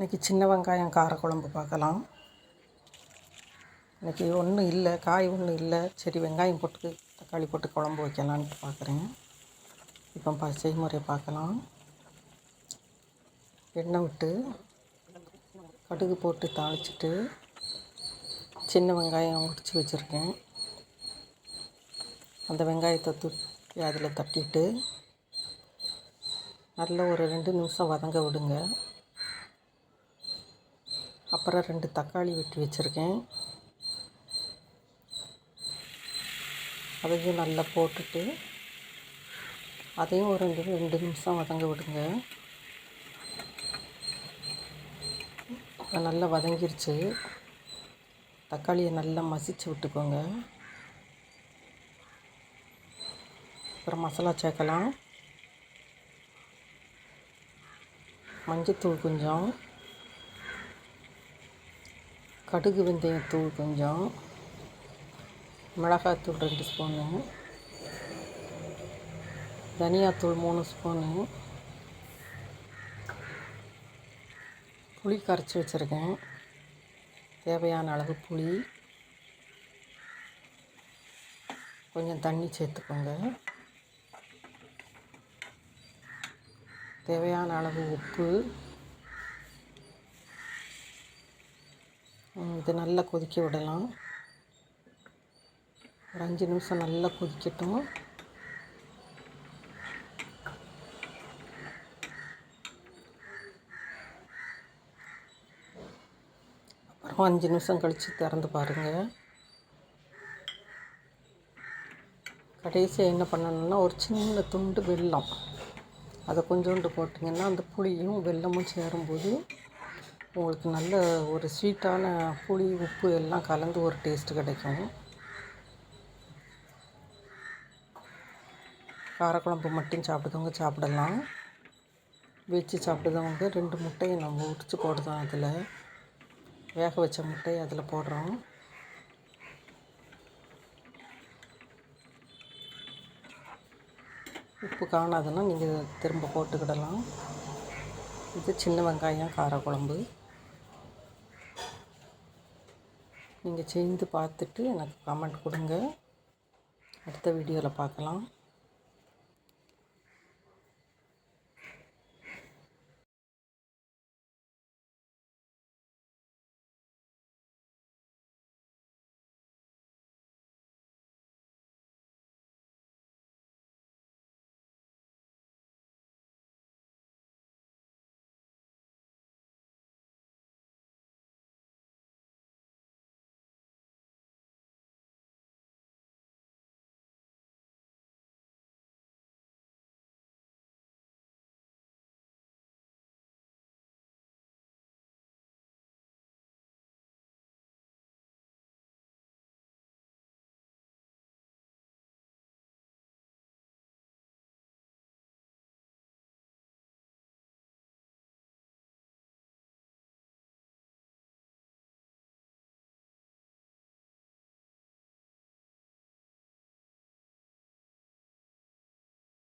இன்றைக்கி சின்ன வெங்காயம் காரக்குழம்பு பார்க்கலாம். இன்றைக்கி ஒன்றும் இல்லை, காய் ஒன்றும் இல்லை. சரி, வெங்காயம் போட்டு தக்காளி போட்டு குழம்பு வைக்கலான்ட்டு பார்க்குறேன். இப்போ செய்முறை பார்க்கலாம். எண்ணெய் விட்டு கடுகு போட்டு தாளிச்சிட்டு சின்ன வெங்காயம் உரித்து வச்சுருக்கேன். அந்த வெங்காயத்தை தூக்கி அதில் தட்டிட்டு நல்ல ஒரு 2 நிமிஷம் வதங்க விடுங்க. அப்புறம் 2 தக்காளி வெட்டி வச்சுருக்கேன், அதையும் நல்லா போட்டுட்டு அதையும் ஒரு 2 நிமிஷம் வதங்க விடுங்க. நல்லா வதங்கிருச்சு. தக்காளியை நல்லா மசிச்சு விட்டுக்கோங்க. அப்புறம் மசாலா சேர்க்கலாம். மஞ்சத்தூள் கொஞ்சம், கடுகு வெந்தயத்தூள் கொஞ்சம், மிளகாத்தூள் 2 ஸ்பூனு, தனியாத்தூள் 3 ஸ்பூனு, புளி கரைச்சி வச்சுருக்கேன், தேவையான அளவு புளி, கொஞ்சம் தண்ணி சேர்த்துக்கோங்க, தேவையான அளவு உப்பு. இது நல்லா கொதிக்க விடலாம். ஒரு 5 நிமிஷம் நல்லா கொதிக்கட்டும். அப்புறம் 5 நிமிஷம் கழித்து திறந்து பாருங்கள். கடைசியாக என்ன பண்ணணும்னா, ஒரு சின்ன துண்டு வெல்லம் அதை கொஞ்சோண்டு போட்டிங்கன்னா அந்த புளியும் வெல்லமும் சேரும்போது உங்களுக்கு நல்ல ஒரு ஸ்வீட்டான புளி உப்பு எல்லாம் கலந்து ஒரு டேஸ்ட்டு கிடைக்கும். காரக்குழம்பு மட்டும் சாப்பிடுதவங்க சாப்பிடலாம். வச்சு சாப்பிடுதவங்க 2 முட்டையை நம்ம உரித்து போடுறோம். அதில் வேக வச்ச முட்டையை அதில் போடுறோம். உப்பு காணாதுன்னா நீங்கள் திரும்ப போட்டுக்கிடலாம். இது சின்ன வெங்காயம் காரக்குழம்பு. நீங்கள் செய்து பார்த்துட்டு எனக்கு கமெண்ட் கொடுங்க. அடுத்த வீடியோவில் பார்க்கலாம்.